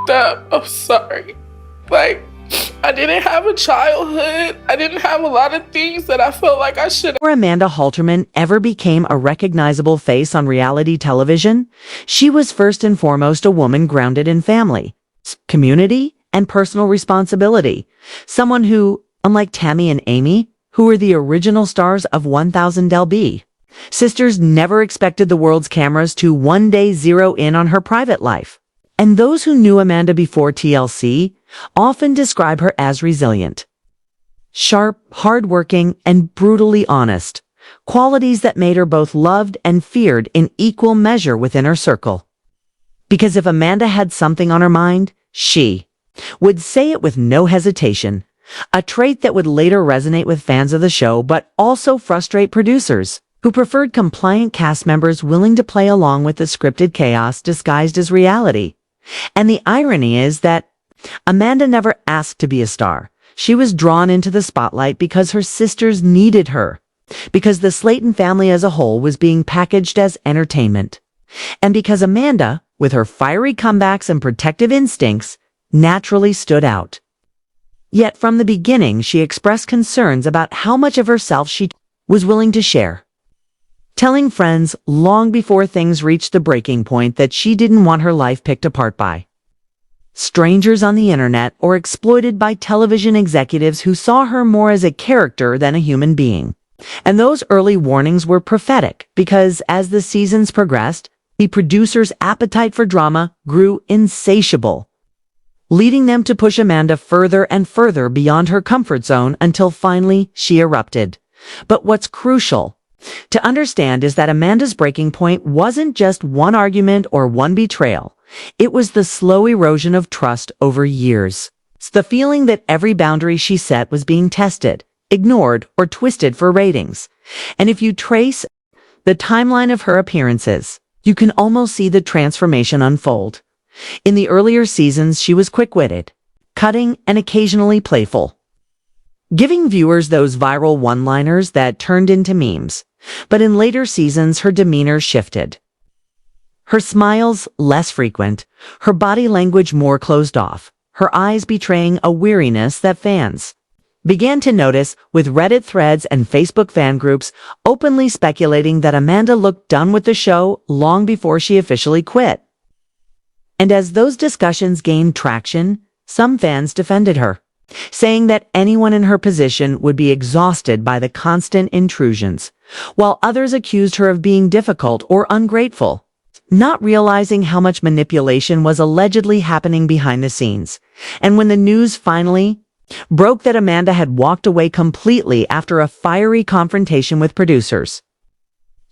fucked up. I'm sorry. Like, I didn't have a childhood. I didn't have a lot of things that I felt like I should have. Before Amanda Halterman ever became a recognizable face on reality television, she was first and foremost a woman grounded in family, community, and personal responsibility. Someone who, unlike Tammy and Amy, who were the original stars of 1000 LB, sisters never expected the world's cameras to one day zero in on her private life. And those who knew Amanda before TLC often describe her as resilient, sharp, hardworking, and brutally honest, qualities that made her both loved and feared in equal measure within her circle. Because if Amanda had something on her mind, she would say it with no hesitation, a trait that would later resonate with fans of the show but also frustrate producers, who preferred compliant cast members willing to play along with the scripted chaos disguised as reality. And the irony is that Amanda never asked to be a star. She was drawn into the spotlight because her sisters needed her, because the Slaton family as a whole was being packaged as entertainment, and because Amanda, with her fiery comebacks and protective instincts, naturally stood out. Yet from the beginning, she expressed concerns about how much of herself she was willing to share, telling friends long before things reached the breaking point that she didn't want her life picked apart by strangers on the internet or exploited by television executives who saw her more as a character than a human being. And those early warnings were prophetic because as the seasons progressed, the producers' appetite for drama grew insatiable, leading them to push Amanda further and further beyond her comfort zone until finally she erupted. But what's crucial to understand is that Amanda's breaking point wasn't just one argument or one betrayal. It was the slow erosion of trust over years. It's the feeling that every boundary she set was being tested, ignored, or twisted for ratings. And if you trace the timeline of her appearances, you can almost see the transformation unfold. In the earlier seasons, she was quick-witted, cutting, and occasionally playful, giving viewers those viral one-liners that turned into memes. But in later seasons, her demeanor shifted. Her smiles less frequent, her body language more closed off, her eyes betraying a weariness that fans began to notice, with Reddit threads and Facebook fan groups openly speculating that Amanda looked done with the show long before she officially quit. And as those discussions gained traction, some fans defended her, saying that anyone in her position would be exhausted by the constant intrusions, while others accused her of being difficult or ungrateful, not realizing how much manipulation was allegedly happening behind the scenes. And when the news finally broke that Amanda had walked away completely after a fiery confrontation with producers,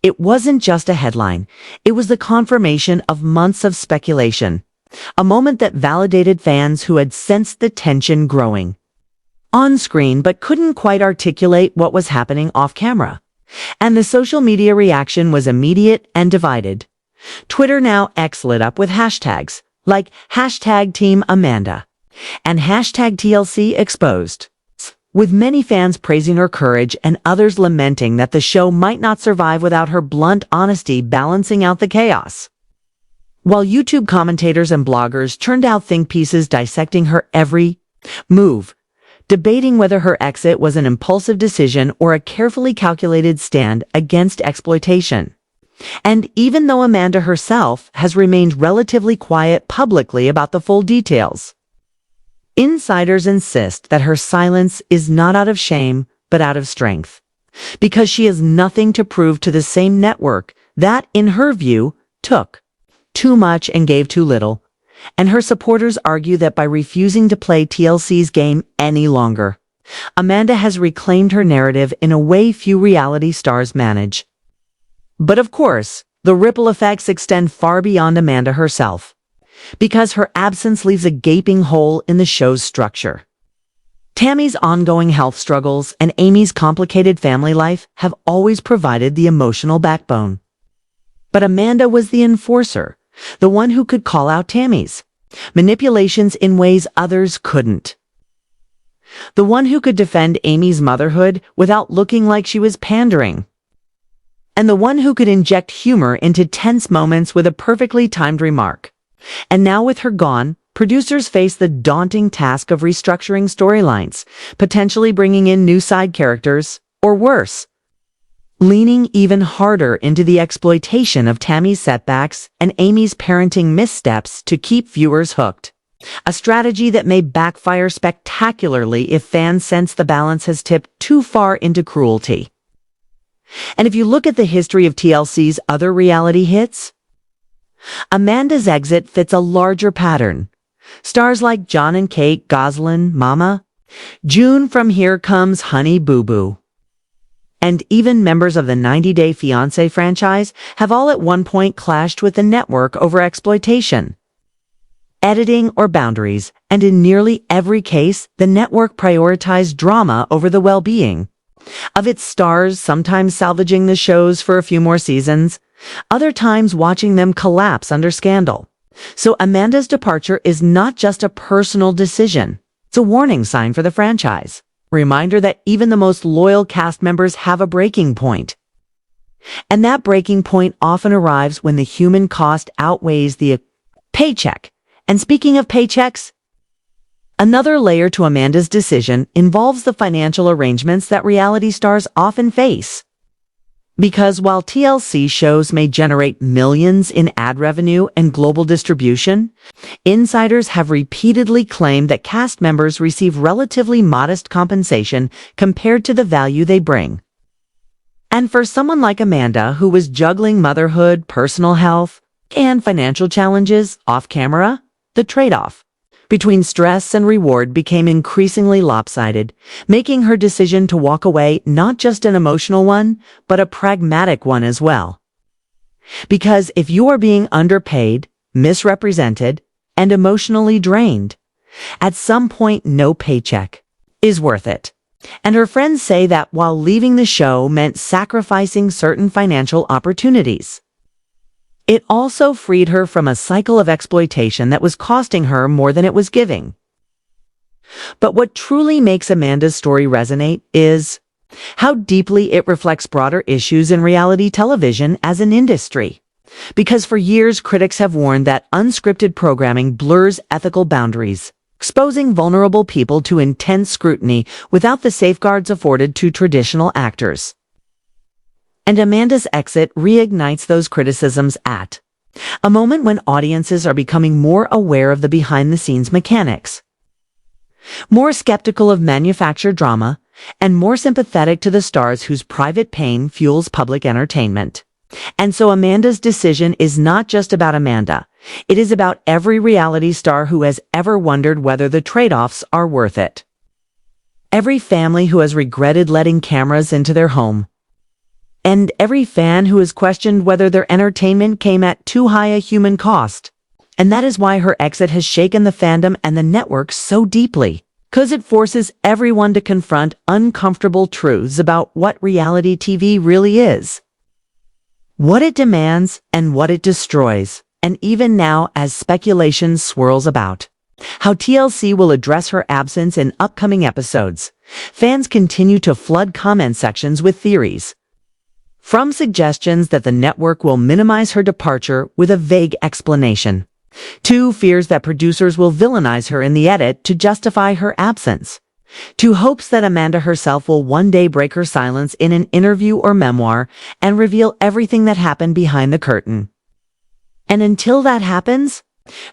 it wasn't just a headline. It was the confirmation of months of speculation, a moment that validated fans who had sensed the tension growing on screen but couldn't quite articulate what was happening off camera. And the social media reaction was immediate and divided. Twitter, now X, lit up with hashtags like hashtag Team Amanda and hashtag TLC Exposed, with many fans praising her courage and others lamenting that the show might not survive without her blunt honesty balancing out the chaos. While YouTube commentators and bloggers churned out think pieces dissecting her every move, debating whether her exit was an impulsive decision or a carefully calculated stand against exploitation. And even though Amanda herself has remained relatively quiet publicly about the full details, insiders insist that her silence is not out of shame, but out of strength, because she has nothing to prove to the same network that, in her view, took too much and gave too little. And her supporters argue that by refusing to play TLC's game any longer, Amanda has reclaimed her narrative in a way few reality stars manage. But of course, the ripple effects extend far beyond Amanda herself, because her absence leaves a gaping hole in the show's structure. Tammy's ongoing health struggles and Amy's complicated family life have always provided the emotional backbone. But Amanda was the enforcer, the one who could call out Tammy's manipulations in ways others couldn't. The one who could defend Amy's motherhood without looking like she was pandering. And the one who could inject humor into tense moments with a perfectly timed remark. And now with her gone, producers face the daunting task of restructuring storylines, potentially bringing in new side characters, or worse, leaning even harder into the exploitation of Tammy's setbacks and Amy's parenting missteps to keep viewers hooked. A strategy that may backfire spectacularly if fans sense the balance has tipped too far into cruelty. And if you look at the history of TLC's other reality hits, Amanda's exit fits a larger pattern. Stars like John and Kate Goslin, Mama, June from Here Comes Honey Boo Boo, and even members of the 90 Day Fiancé franchise have all at one point clashed with the network over exploitation, editing, or boundaries, and in nearly every case, the network prioritized drama over the well-being of its stars, sometimes salvaging the shows for a few more seasons, other times watching them collapse under scandal. So Amanda's departure is not just a personal decision. It's a warning sign for the franchise. A reminder that even the most loyal cast members have a breaking point. And that breaking point often arrives when the human cost outweighs the paycheck. And speaking of paychecks, another layer to Amanda's decision involves the financial arrangements that reality stars often face. Because while TLC shows may generate millions in ad revenue and global distribution, insiders have repeatedly claimed that cast members receive relatively modest compensation compared to the value they bring. And for someone like Amanda, who was juggling motherhood, personal health, and financial challenges off camera, the trade-off between stress and reward became increasingly lopsided, making her decision to walk away not just an emotional one, but a pragmatic one as well. Because if you are being underpaid, misrepresented, and emotionally drained, at some point no paycheck is worth it. And her friends say that while leaving the show meant sacrificing certain financial opportunities, it also freed her from a cycle of exploitation that was costing her more than it was giving. But what truly makes Amanda's story resonate is how deeply it reflects broader issues in reality television as an industry. Because for years, critics have warned that unscripted programming blurs ethical boundaries, exposing vulnerable people to intense scrutiny without the safeguards afforded to traditional actors. And Amanda's exit reignites those criticisms at a moment when audiences are becoming more aware of the behind-the-scenes mechanics, more skeptical of manufactured drama, and more sympathetic to the stars whose private pain fuels public entertainment. And so Amanda's decision is not just about Amanda. It is about every reality star who has ever wondered whether the trade-offs are worth it. Every family who has regretted letting cameras into their home. And every fan who has questioned whether their entertainment came at too high a human cost. And that is why her exit has shaken the fandom and the network so deeply. Because it forces everyone to confront uncomfortable truths about what reality TV really is. What it demands and what it destroys. And even now, as speculation swirls about how TLC will address her absence in upcoming episodes, fans continue to flood comment sections with theories. From suggestions that the network will minimize her departure with a vague explanation, to fears that producers will villainize her in the edit to justify her absence, to hopes that Amanda herself will one day break her silence in an interview or memoir and reveal everything that happened behind the curtain. And until that happens,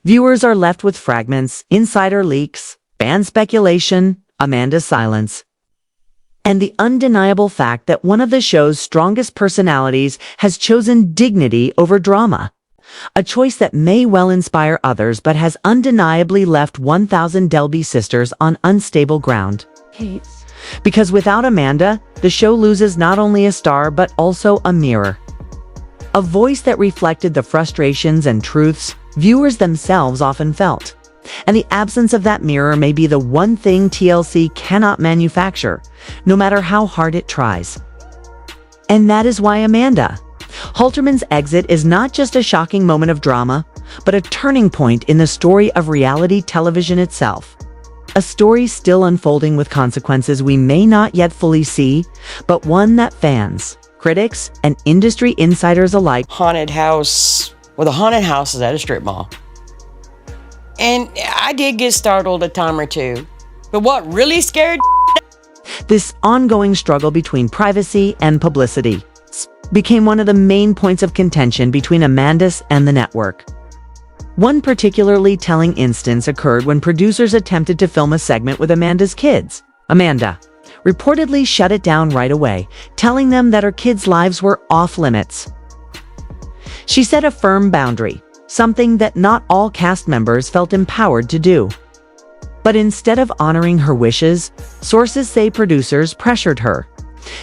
viewers are left with fragments, insider leaks, fan speculation, Amanda's silence, and the undeniable fact that one of the show's strongest personalities has chosen dignity over drama. A choice that may well inspire others but has undeniably left 1,000 Delby sisters on unstable ground. Kate. Because without Amanda, the show loses not only a star but also a mirror. A voice that reflected the frustrations and truths viewers themselves often felt. And the absence of that mirror may be the one thing TLC cannot manufacture, no matter how hard it tries. And that is why Amanda Halterman's exit is not just a shocking moment of drama, but a turning point in the story of reality television itself. A story still unfolding with consequences we may not yet fully see, but one that fans, critics, and industry insiders alike. Haunted house. Well, the haunted house is at a strip mall. And I did get startled a time or two. But what really scared This ongoing struggle between privacy and publicity became one of the main points of contention between Amanda and the network. One particularly telling instance occurred when producers attempted to film a segment with Amanda's kids. Amanda reportedly shut it down right away, telling them that her kids' lives were off limits. She set a firm boundary, something that not all cast members felt empowered to do. But instead of honoring her wishes, sources say producers pressured her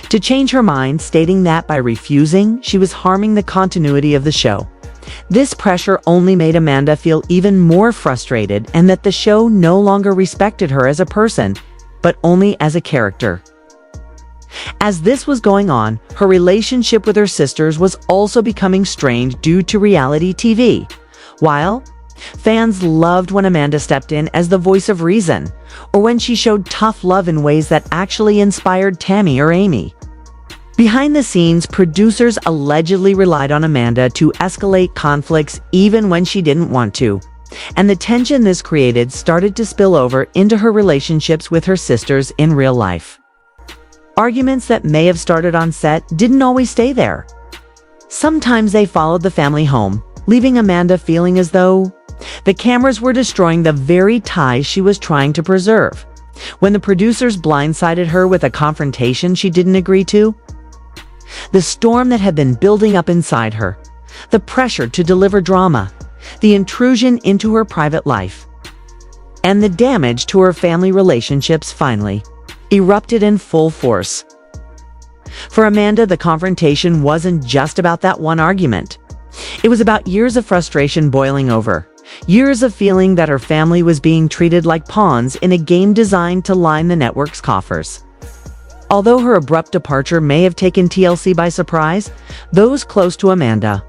to change her mind, stating that by refusing, she was harming the continuity of the show. This pressure only made Amanda feel even more frustrated, and that the show no longer respected her as a person, but only as a character. As this was going on, her relationship with her sisters was also becoming strained due to reality TV. While fans loved when Amanda stepped in as the voice of reason, or when she showed tough love in ways that actually inspired Tammy or Amy. Behind the scenes, producers allegedly relied on Amanda to escalate conflicts even when she didn't want to, and the tension this created started to spill over into her relationships with her sisters in real life. Arguments that may have started on set didn't always stay there. Sometimes they followed the family home, leaving Amanda feeling as though the cameras were destroying the very ties she was trying to preserve. When the producers blindsided her with a confrontation she didn't agree to, the storm that had been building up inside her, the pressure to deliver drama, the intrusion into her private life, and the damage to her family relationships finally erupted in full force. For Amanda, the confrontation wasn't just about that one argument. It was about years of frustration boiling over, years of feeling that her family was being treated like pawns in a game designed to line the network's coffers. Although her abrupt departure may have taken TLC by surprise, those close to Amanda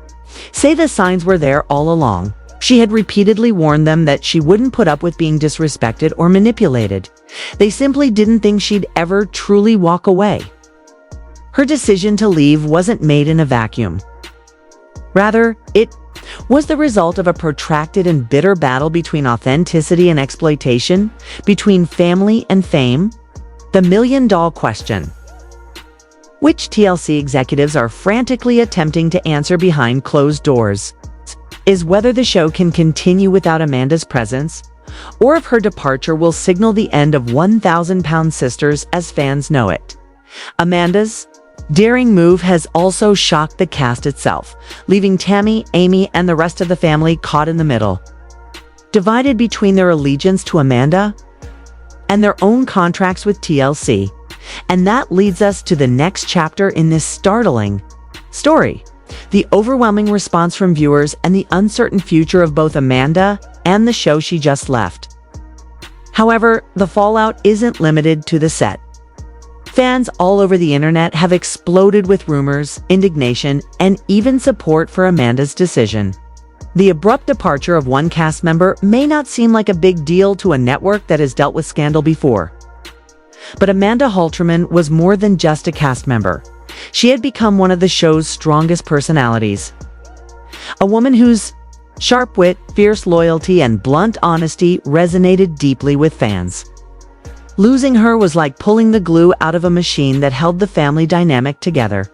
say the signs were there all along. She had repeatedly warned them that she wouldn't put up with being disrespected or manipulated. They simply didn't think she'd ever truly walk away. Her decision to leave wasn't made in a vacuum. Rather, it was the result of a protracted and bitter battle between authenticity and exploitation, between family and fame. The million-dollar question, which TLC executives are frantically attempting to answer behind closed doors, is whether the show can continue without Amanda's presence, or if her departure will signal the end of 1,000-pound sisters as fans know it. Amanda's daring move has also shocked the cast itself, leaving Tammy, Amy, and the rest of the family caught in the middle, divided between their allegiance to Amanda and their own contracts with TLC. And that leads us to the next chapter in this startling story: the overwhelming response from viewers and the uncertain future of both Amanda and the show she just left. However, the fallout isn't limited to the set. Fans all over the internet have exploded with rumors, indignation, and even support for Amanda's decision. The abrupt departure of one cast member may not seem like a big deal to a network that has dealt with scandal before. But Amanda Halterman was more than just a cast member. She had become one of the show's strongest personalities. A woman whose sharp wit, fierce loyalty, and blunt honesty resonated deeply with fans. Losing her was like pulling the glue out of a machine that held the family dynamic together.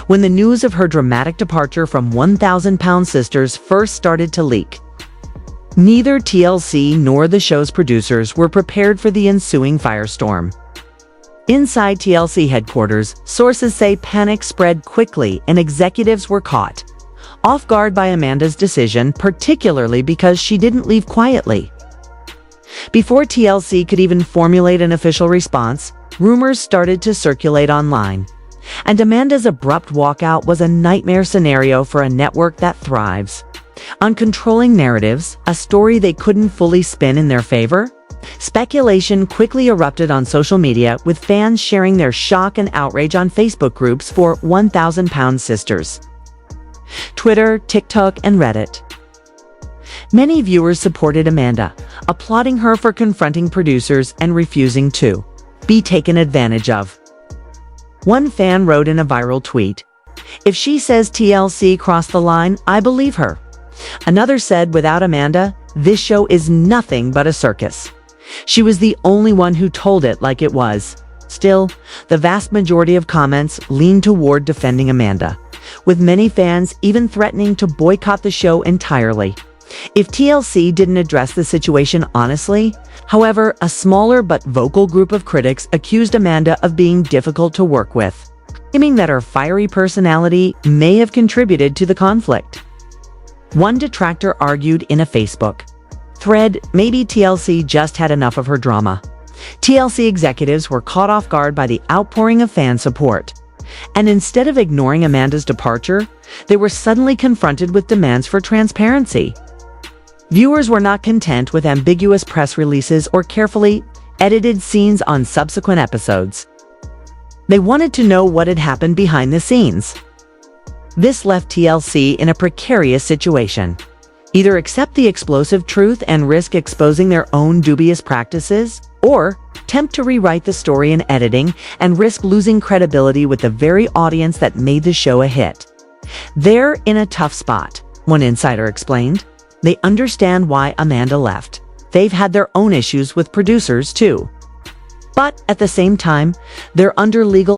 When the news of her dramatic departure from 1,000-pound sisters first started to leak, neither TLC nor the show's producers were prepared for the ensuing firestorm. Inside TLC headquarters, sources say panic spread quickly and executives were caught off guard by Amanda's decision, particularly because she didn't leave quietly. Before TLC could even formulate an official response, rumors started to circulate online. And Amanda's abrupt walkout was a nightmare scenario for a network that thrives on controlling narratives, a story they couldn't fully spin in their favor. Speculation quickly erupted on social media, with fans sharing their shock and outrage on Facebook groups for 1,000-pound sisters, Twitter, TikTok, and Reddit. Many viewers supported Amanda, applauding her for confronting producers and refusing to be taken advantage of. One fan wrote in a viral tweet, "If she says TLC crossed the line, I believe her." Another said, "Without Amanda, this show is nothing but a circus. She was the only one who told it like it was. Still, the vast majority of comments lean toward defending Amanda, with many fans even threatening to boycott the show entirely if TLC didn't address the situation honestly. However, a smaller but vocal group of critics accused Amanda of being difficult to work with, claiming that her fiery personality may have contributed to the conflict. One detractor argued in a Facebook thread maybe TLC just had enough of her drama. TLC executives were caught off guard by the outpouring of fan support, and instead of ignoring Amanda's departure, they were suddenly confronted with demands for transparency. Viewers were not content with ambiguous press releases or carefully edited scenes on subsequent episodes. They wanted to know what had happened behind the scenes. This left TLC in a precarious situation. Either accept the explosive truth and risk exposing their own dubious practices, or attempt to rewrite the story in editing and risk losing credibility with the very audience that made the show a hit. They're in a tough spot, one insider explained. They understand why Amanda left. They've had their own issues with producers too. But at the same time, they're under legal